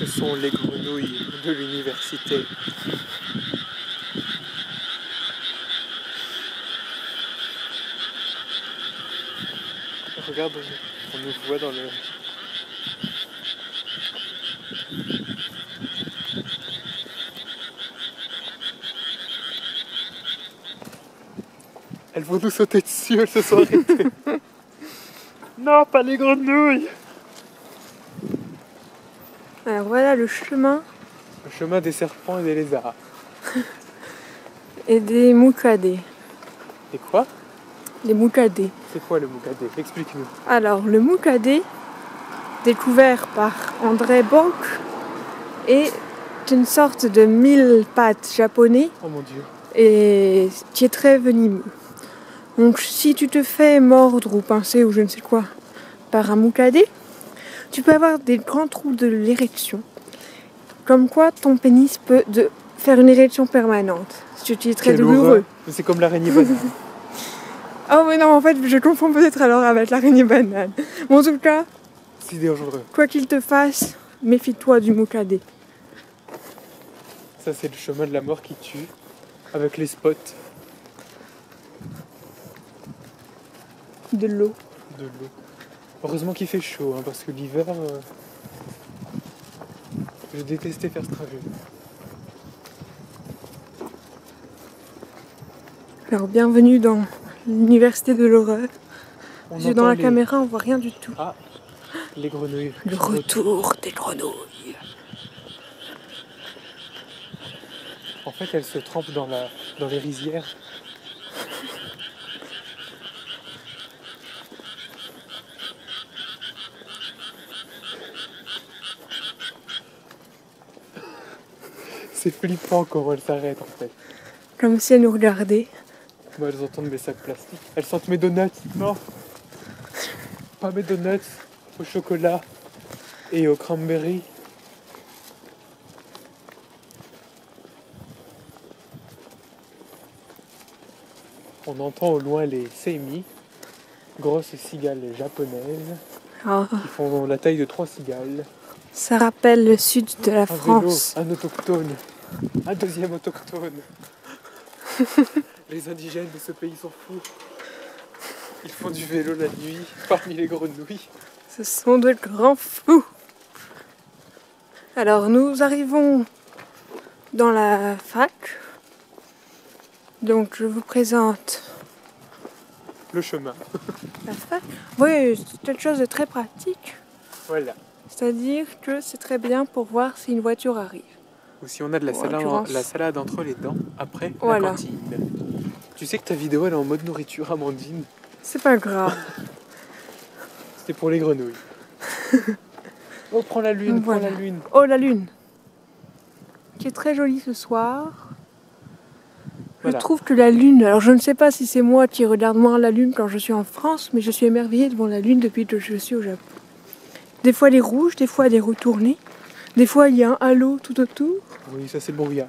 Ce sont les grenouilles de l'université. Regarde, on nous voit dans le... Elles vont nous sauter dessus, elles se sont arrêtées. Non, pas les grenouilles. Alors voilà le chemin. Le chemin des serpents et des lézards. Et des moucadés. Et quoi? Les moucadés. C'est quoi le moucadé? Explique-nous. Alors le moucadé, découvert par André Borg, est une sorte de mille-pattes japonais Oh mon dieu. et qui est très venimeux. Donc si tu te fais mordre ou pincer ou je ne sais quoi par un moucadé, tu peux avoir des grands trous de l'érection. Comme quoi ton pénis peut faire une érection permanente. Ce qui est très douloureux. C'est comme l'araignée banane. Oh mais non, en fait je confonds peut-être alors avec l'araignée banane. Bon, en tout cas, C'est dangereux. quoi qu'il te fasse, méfie-toi du moucadé. Ça c'est le chemin de la mort qui tue. Avec les spots. De l'eau. De l'eau. Heureusement qu'il fait chaud, hein, parce que l'hiver, je détestais faire ce trajet. Alors bienvenue dans l'université de l'horreur. On Parce que dans la entend caméra on voit rien du tout. Ah, les grenouilles. Le retour des grenouilles. En fait, elles se trempent dans les rizières. C'est flippant comment elles s'arrêtent en fait. Comme si elles nous regardaient. Moi, elles entendent mes sacs plastiques. Elles sentent mes donuts. Non, pas mes donuts au chocolat et au cranberry. On entend au loin les seimi, grosses cigales japonaises Oh, qui font la taille de 3 cigales. ça rappelle le sud de la France. Un autochtone, un deuxième autochtone. Les indigènes de ce pays sont fous. Ils font du vélo la nuit parmi les grenouilles. Ce sont de grands fous. Alors nous arrivons dans la fac. Donc je vous présente Le chemin. la fac. Oui, c'est quelque chose de très pratique. Voilà. C'est-à-dire que c'est très bien pour voir si une voiture arrive. Ou si on a de la salade entre les dents après Voilà. la cantine. Tu sais que ta vidéo elle est en mode nourriture, Amandine. C'est pas grave. C'était pour les grenouilles. Oh, prends la lune, Voilà. prends la lune. Oh, la lune, qui est très jolie ce soir. Voilà. Je trouve que la lune, alors je ne sais pas si c'est moi qui regarde moins la lune quand je suis en France, mais je suis émerveillée devant la lune depuis que je suis au Japon. Des fois elle est rouge, des fois elle est retournée, des fois il y a un halo tout autour. Oui, ça c'est le brouillard.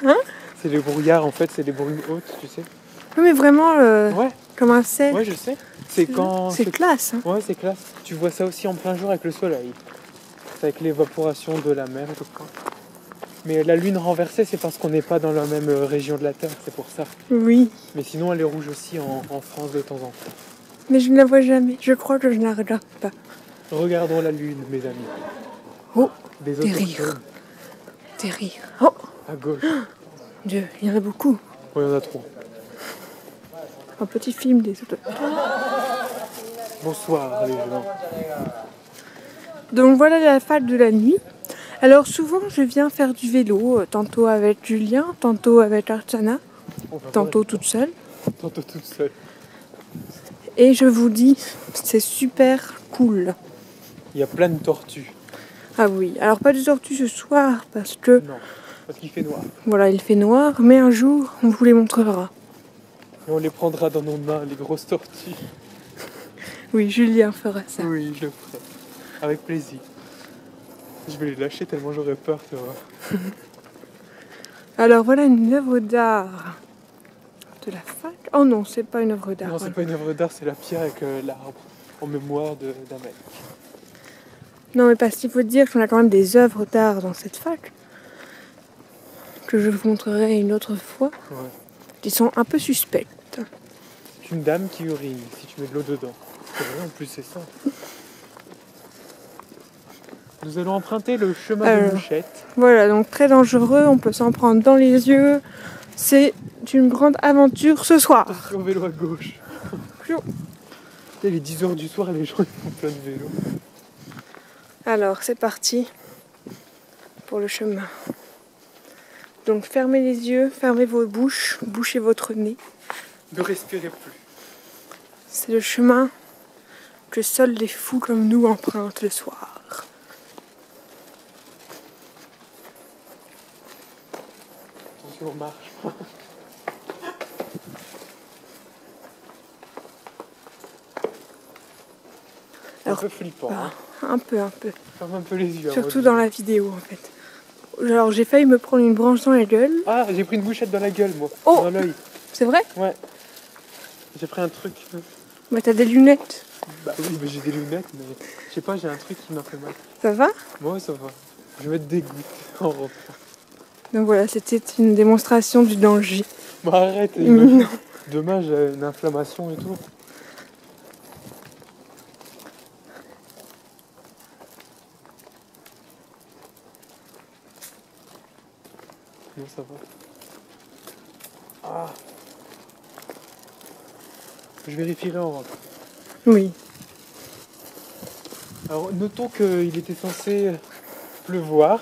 Hein? C'est le brouillard en fait, c'est des brumes hautes, tu sais. Oui, mais vraiment Ouais, comme un cercle. ouais, je sais. C'est quand. C'est classe. Hein. Ouais, c'est classe. Tu vois ça aussi en plein jour avec le soleil. C'est avec l'évaporation de la mer et tout ça. Mais la lune renversée, c'est parce qu'on n'est pas dans la même région de la Terre, c'est pour ça. Oui, Mais sinon, elle est rouge aussi en France de temps en temps. mais je ne la vois jamais. Je crois que je ne la regarde pas. Regardons la lune, mes amis. Oh, Des des rires. autochtones Des rires. Oh, à gauche. Dieu, il y en a beaucoup. Oui, il y en a trop. Un petit film des autos. Bonsoir, les gens. Donc voilà la fac de la nuit. Alors souvent je viens faire du vélo, tantôt avec Julien, tantôt avec Artana, tantôt toute seule. Tantôt toute seule. Et je vous dis, c'est super cool. Il y a plein de tortues. Ah oui, alors pas de tortues ce soir parce que Non, parce qu'il fait noir. voilà, il fait noir, mais un jour on vous les montrera. Et on les prendra dans nos mains, les grosses tortues. Oui, Julien fera ça. Oui, je le ferai. Avec plaisir. Je vais les lâcher tellement j'aurais peur, tu vois. Alors voilà une œuvre d'art de la fac. Oh non, c'est pas une œuvre d'art. Non, c'est pas une œuvre d'art, c'est la pierre avec l'arbre en mémoire d'un mec. Non, mais parce qu'il faut dire qu'on a quand même des œuvres d'art dans cette fac, que je vous montrerai une autre fois, Ouais. qui sont un peu suspectes. C'est une dame qui urine si tu mets de l'eau dedans. C'est vrai, en plus, c'est ça. Nous allons emprunter le chemin de Mouchette. Voilà, donc très dangereux, on peut s'en prendre dans les yeux. C'est une grande aventure ce soir. Attention, vélo à gauche. Il est 10h du soir et les gens ils font plein de vélo. Alors, c'est parti pour le chemin. Donc, fermez les yeux, fermez vos bouches, bouchez votre nez. Ne respirez plus. C'est le chemin que seuls les fous comme nous empruntent le soir. Attention aux marches. C'est un peu flippant. Hein. Un peu. Ferme un peu les yeux. Surtout dans la vidéo en fait. Alors j'ai failli me prendre une branche dans la gueule. Ah, j'ai pris une bouchette dans la gueule moi. Oh, dans l'œil. C'est vrai? Ouais. J'ai pris un truc. Bah t'as des lunettes. Bah oui, mais j'ai des lunettes, mais je sais pas, j'ai un truc qui m'a fait mal. Ça va? Moi ça va. Je vais mettre des gouttes en rentrant. Donc voilà, c'était une démonstration du danger. Bah arrête, demain j'ai une inflammation et tout. Non, ça va. Ah. Je vérifierai en rentrant. Oui. Alors notons qu'il était censé pleuvoir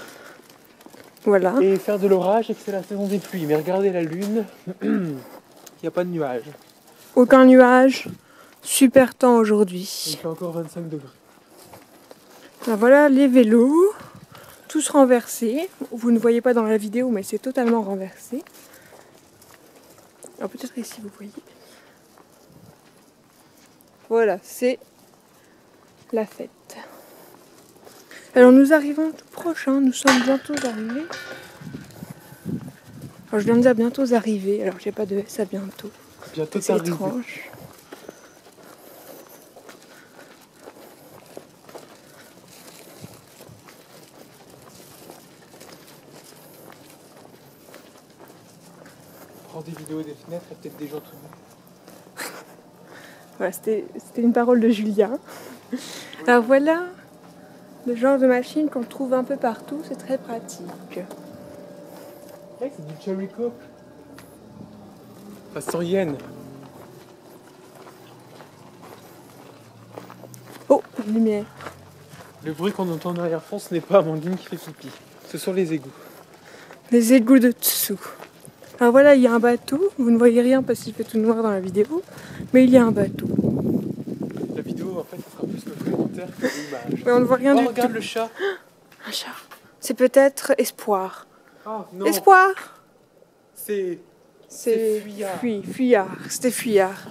Voilà. et faire de l'orage et que c'est la saison des pluies. Mais regardez la lune, il n'y a pas de nuages. Aucun nuage. Super temps Il aujourd'hui. fait encore 25 degrés. Alors voilà les vélos. Tous renversés. Vous ne voyez pas dans la vidéo, mais c'est totalement renversé. Alors peut-être ici vous voyez. Voilà, c'est la fête. Alors nous arrivons tout proche, hein. Nous sommes bientôt arrivés. Alors je viens de dire bientôt arrivés, alors j'ai pas de S à bientôt. Bientôt C'est arrivé. étrange. Prends des vidéos des fenêtres, il y a peut-être des gens tout nus. Voilà, c'était une parole de Julien. Alors voilà le genre de machine qu'on trouve un peu partout, c'est très pratique. Ouais, c'est du cherry coke. À 100 yens. Oh, une lumière. Le bruit qu'on entend en arrière-fond, ce n'est pas Amandine qui fait pipi. Ce sont les égouts. Les égouts de dessous. Alors voilà, il y a un bateau. Vous ne voyez rien parce qu'il fait tout noir dans la vidéo. Mais il y a un bateau. La vidéo, en fait, ça sera plus le commentaire que l'image. Mais on ne voit rien Oh, du regarde tout. le chat. Un chat. C'est peut-être Espoir. Ah, non. Espoir. C'est Fuyard. Fuyard. C'était Fuyard.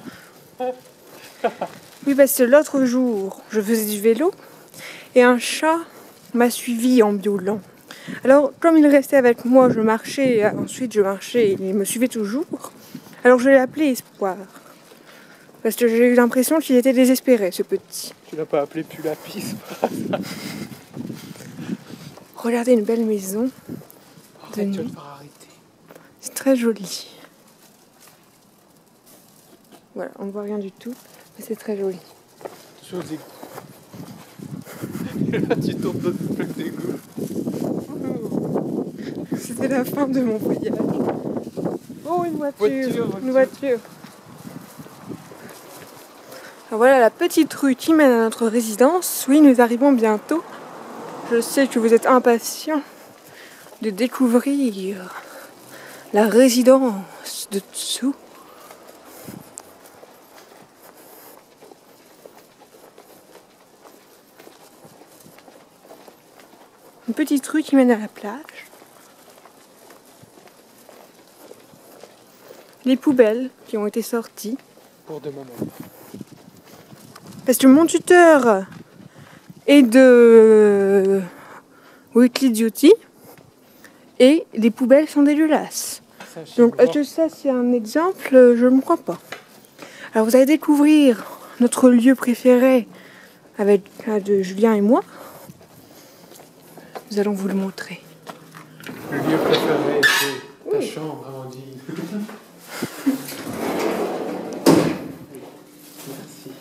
Oui, parce que l'autre jour, je faisais du vélo et un chat m'a suivi en miaulant. Alors, comme il restait avec moi, je marchais, ensuite je marchais et il me suivait toujours. Alors je l'ai appelé Espoir. Parce que j'ai eu l'impression qu'il était désespéré, ce petit. Tu l'as pas appelé Pulapis. Regardez une belle maison. Arrête, tu vas le faire arrêter. C'est très joli. Voilà, on ne voit rien du tout, mais c'est très joli. Attention aux égouts. Et là, tu tombes dans une plaque d'égout. C'était la fin de mon voyage. Oh, une voiture. Voiture. Une voiture. Alors voilà la petite rue qui mène à notre résidence. Oui, nous arrivons bientôt. Je sais que vous êtes impatients de découvrir la résidence de dessous. Une petite rue qui mène à la plage. Les poubelles qui ont été sorties. Pour demain même. Parce que mon tuteur est de Weekly Duty et les poubelles sont dégueulasses. Donc est-ce que ça c'est un exemple? Je ne crois pas. Alors vous allez découvrir notre lieu préféré avec de Julien et moi. Nous allons vous le montrer. Le lieu préféré, c'est ta chambre, Amandine. Merci.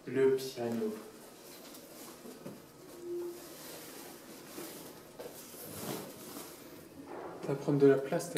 Le piano. Ça va prendre de la place.